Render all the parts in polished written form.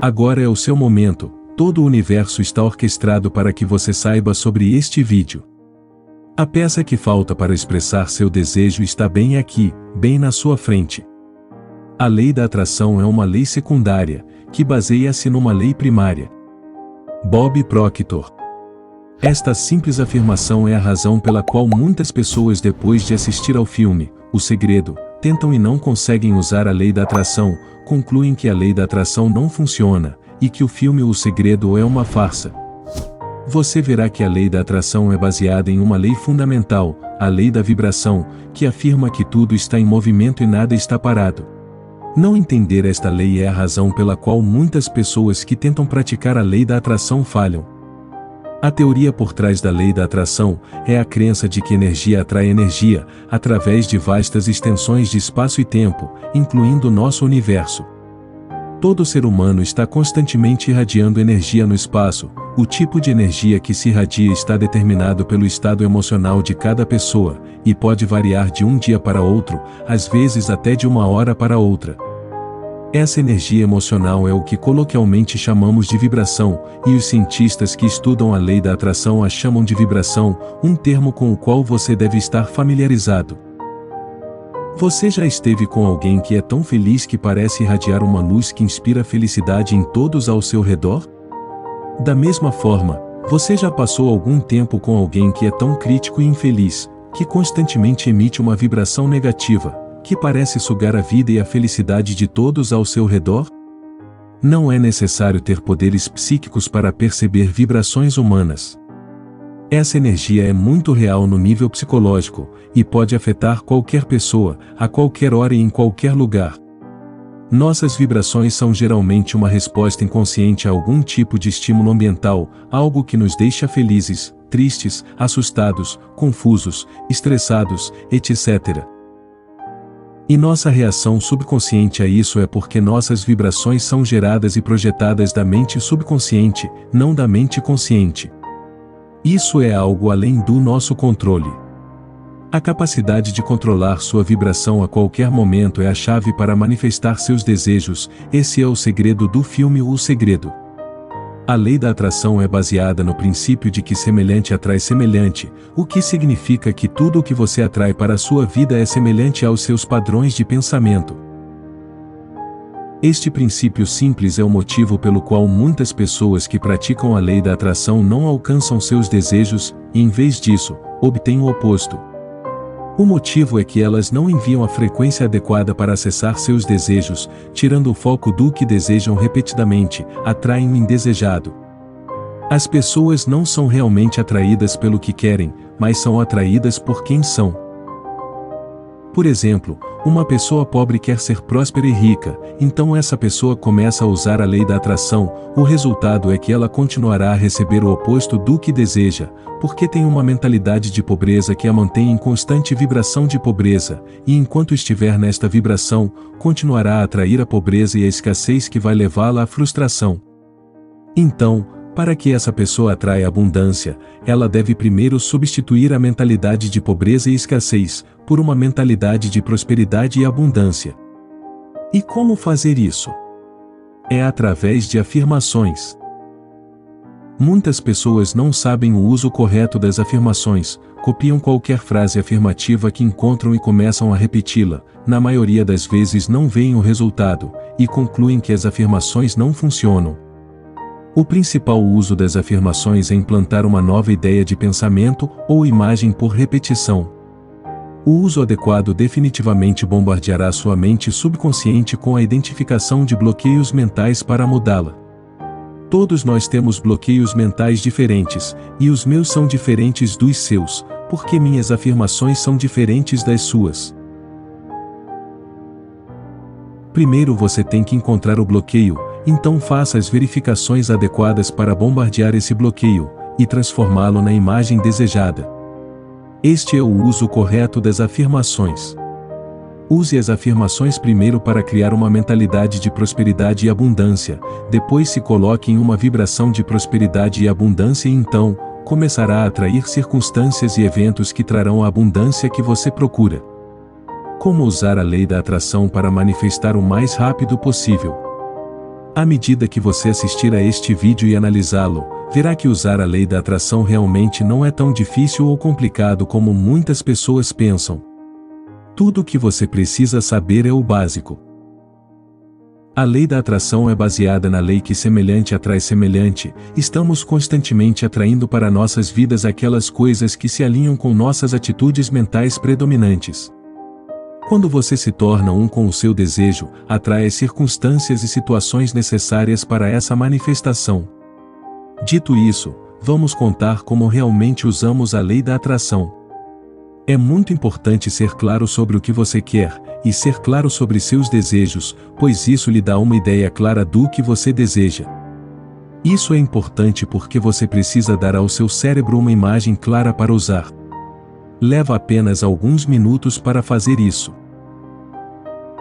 Agora é o seu momento, todo o universo está orquestrado para que você saiba sobre este vídeo. A peça que falta para expressar seu desejo está bem aqui, bem na sua frente. A lei da atração é uma lei secundária, que baseia-se numa lei primária. Bob Proctor. Esta simples afirmação é a razão pela qual muitas pessoas, depois de assistir ao filme O Segredo, tentam e não conseguem usar a lei da atração, concluem que a lei da atração não funciona, e que o filme O Segredo é uma farsa. Você verá que a lei da atração é baseada em uma lei fundamental, a lei da vibração, que afirma que tudo está em movimento e nada está parado. Não entender esta lei é a razão pela qual muitas pessoas que tentam praticar a lei da atração falham. A teoria por trás da lei da atração é a crença de que energia atrai energia, através de vastas extensões de espaço e tempo, incluindo nosso universo. Todo ser humano está constantemente irradiando energia no espaço. O tipo de energia que se irradia está determinado pelo estado emocional de cada pessoa, e pode variar de um dia para outro, às vezes até de uma hora para outra. Essa energia emocional é o que coloquialmente chamamos de vibração, e os cientistas que estudam a lei da atração a chamam de vibração, um termo com o qual você deve estar familiarizado. Você já esteve com alguém que é tão feliz que parece irradiar uma luz que inspira felicidade em todos ao seu redor? Da mesma forma, você já passou algum tempo com alguém que é tão crítico e infeliz, que constantemente emite uma vibração negativa, que parece sugar a vida e a felicidade de todos ao seu redor? Não é necessário ter poderes psíquicos para perceber vibrações humanas. Essa energia é muito real no nível psicológico, e pode afetar qualquer pessoa, a qualquer hora e em qualquer lugar. Nossas vibrações são geralmente uma resposta inconsciente a algum tipo de estímulo ambiental, algo que nos deixa felizes, tristes, assustados, confusos, estressados, etc. E nossa reação subconsciente a isso é porque nossas vibrações são geradas e projetadas da mente subconsciente, não da mente consciente. Isso é algo além do nosso controle. A capacidade de controlar sua vibração a qualquer momento é a chave para manifestar seus desejos. Esse é o segredo do filme O Segredo. A lei da atração é baseada no princípio de que semelhante atrai semelhante, o que significa que tudo o que você atrai para a sua vida é semelhante aos seus padrões de pensamento. Este princípio simples é o motivo pelo qual muitas pessoas que praticam a lei da atração não alcançam seus desejos, e em vez disso, obtêm o oposto. O motivo é que elas não enviam a frequência adequada para acessar seus desejos, tirando o foco do que desejam repetidamente, atraem o indesejado. As pessoas não são realmente atraídas pelo que querem, mas são atraídas por quem são. Por exemplo, uma pessoa pobre quer ser próspera e rica, então essa pessoa começa a usar a lei da atração. O resultado é que ela continuará a receber o oposto do que deseja, porque tem uma mentalidade de pobreza que a mantém em constante vibração de pobreza, e enquanto estiver nesta vibração, continuará a atrair a pobreza e a escassez que vai levá-la à frustração. Então, para que essa pessoa atraia abundância, ela deve primeiro substituir a mentalidade de pobreza e escassez, por uma mentalidade de prosperidade e abundância. E como fazer isso? É através de afirmações. Muitas pessoas não sabem o uso correto das afirmações, copiam qualquer frase afirmativa que encontram e começam a repeti-la, na maioria das vezes não veem o resultado, e concluem que as afirmações não funcionam. O principal uso das afirmações é implantar uma nova ideia de pensamento ou imagem por repetição. O uso adequado definitivamente bombardeará sua mente subconsciente com a identificação de bloqueios mentais para mudá-la. Todos nós temos bloqueios mentais diferentes, e os meus são diferentes dos seus, porque minhas afirmações são diferentes das suas. Primeiro você tem que encontrar o bloqueio, então faça as verificações adequadas para bombardear esse bloqueio, e transformá-lo na imagem desejada. Este é o uso correto das afirmações. Use as afirmações primeiro para criar uma mentalidade de prosperidade e abundância, depois se coloque em uma vibração de prosperidade e abundância e então, começará a atrair circunstâncias e eventos que trarão a abundância que você procura. Como usar a lei da atração para manifestar o mais rápido possível? À medida que você assistir a este vídeo e analisá-lo, verá que usar a lei da atração realmente não é tão difícil ou complicado como muitas pessoas pensam. Tudo o que você precisa saber é o básico. A lei da atração é baseada na lei que semelhante atrai semelhante. Estamos constantemente atraindo para nossas vidas aquelas coisas que se alinham com nossas atitudes mentais predominantes. Quando você se torna um com o seu desejo, atrai as circunstâncias e situações necessárias para essa manifestação. Dito isso, vamos contar como realmente usamos a lei da atração. É muito importante ser claro sobre o que você quer, e ser claro sobre seus desejos, pois isso lhe dá uma ideia clara do que você deseja. Isso é importante porque você precisa dar ao seu cérebro uma imagem clara para usar. Leva apenas alguns minutos para fazer isso.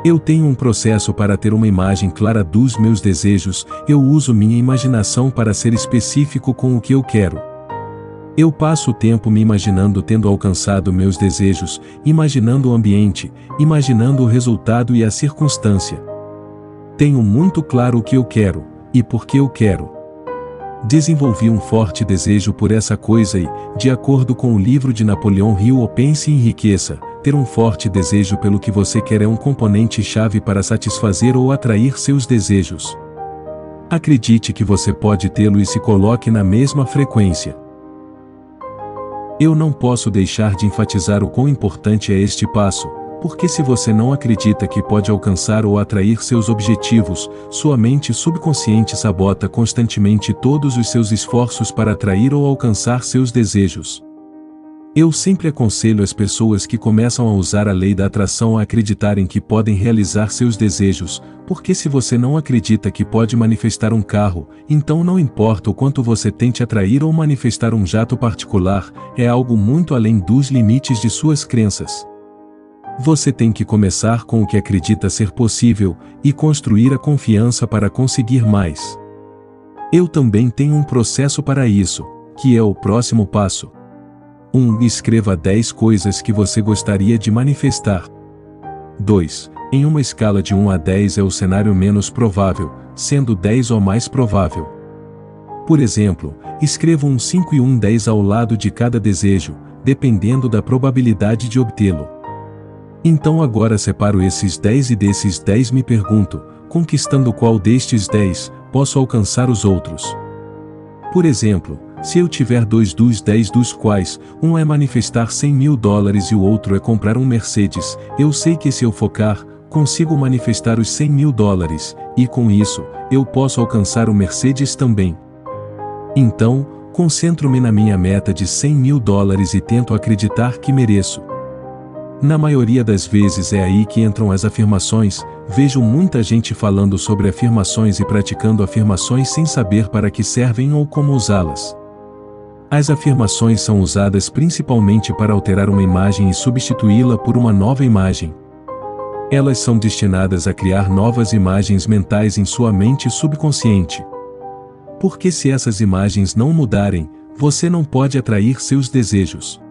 Eu tenho um processo para ter uma imagem clara dos meus desejos. Eu uso minha imaginação para ser específico com o que eu quero. Eu passo o tempo me imaginando tendo alcançado meus desejos, imaginando o ambiente, imaginando o resultado e a circunstância. Tenho muito claro o que eu quero, e por que eu quero. Desenvolvi um forte desejo por essa coisa e, de acordo com o livro de Napoleão Hill, O Pense e Enriqueça, ter um forte desejo pelo que você quer é um componente-chave para satisfazer ou atrair seus desejos. Acredite que você pode tê-lo e se coloque na mesma frequência. Eu não posso deixar de enfatizar o quão importante é este passo, porque se você não acredita que pode alcançar ou atrair seus objetivos, sua mente subconsciente sabota constantemente todos os seus esforços para atrair ou alcançar seus desejos. Eu sempre aconselho as pessoas que começam a usar a lei da atração a acreditarem que podem realizar seus desejos, porque se você não acredita que pode manifestar um carro, então não importa o quanto você tente atrair ou manifestar um jato particular, é algo muito além dos limites de suas crenças. Você tem que começar com o que acredita ser possível, e construir a confiança para conseguir mais. Eu também tenho um processo para isso, que é o próximo passo. 1. Escreva 10 coisas que você gostaria de manifestar. 2. Em uma escala de 1 a 10 é o cenário menos provável, sendo 10 o mais provável. Por exemplo, escreva um 5 e um 10 ao lado de cada desejo, dependendo da probabilidade de obtê-lo. Então agora separo esses 10 e desses 10 me pergunto, conquistando qual destes 10, posso alcançar os outros? Por exemplo, se eu tiver 2 dos 10 dos quais, um é manifestar $100 mil e o outro é comprar um Mercedes, eu sei que se eu focar, consigo manifestar os $100 mil, e com isso, eu posso alcançar o Mercedes também. Então, concentro-me na minha meta de $100 mil e tento acreditar que mereço. Na maioria das vezes é aí que entram as afirmações. Vejo muita gente falando sobre afirmações e praticando afirmações sem saber para que servem ou como usá-las. As afirmações são usadas principalmente para alterar uma imagem e substituí-la por uma nova imagem. Elas são destinadas a criar novas imagens mentais em sua mente subconsciente. Porque se essas imagens não mudarem, você não pode atrair seus desejos.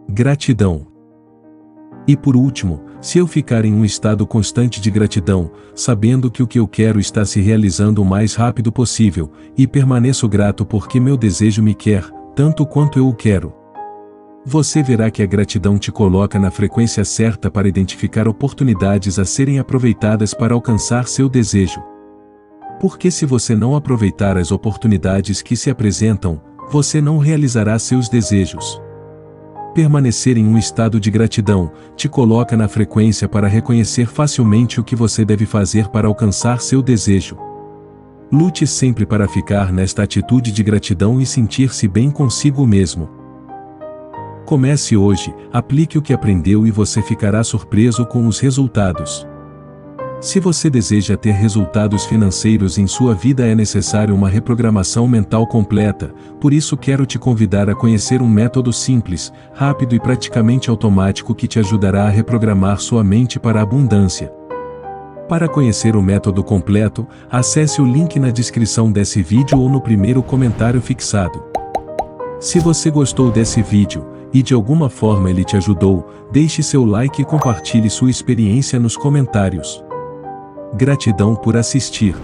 Gratidão. E por último, se eu ficar em um estado constante de gratidão, sabendo que o que eu quero está se realizando o mais rápido possível, e permaneço grato porque meu desejo me quer, tanto quanto eu o quero. Você verá que a gratidão te coloca na frequência certa para identificar oportunidades a serem aproveitadas para alcançar seu desejo. Porque se você não aproveitar as oportunidades que se apresentam, você não realizará seus desejos. Permanecer em um estado de gratidão te coloca na frequência para reconhecer facilmente o que você deve fazer para alcançar seu desejo. Lute sempre para ficar nesta atitude de gratidão e sentir-se bem consigo mesmo. Comece hoje, aplique o que aprendeu e você ficará surpreso com os resultados. Se você deseja ter resultados financeiros em sua vida, é necessário uma reprogramação mental completa, por isso quero te convidar a conhecer um método simples, rápido e praticamente automático que te ajudará a reprogramar sua mente para a abundância. Para conhecer o método completo, acesse o link na descrição desse vídeo ou no primeiro comentário fixado. Se você gostou desse vídeo, e de alguma forma ele te ajudou, deixe seu like e compartilhe sua experiência nos comentários. Gratidão por assistir.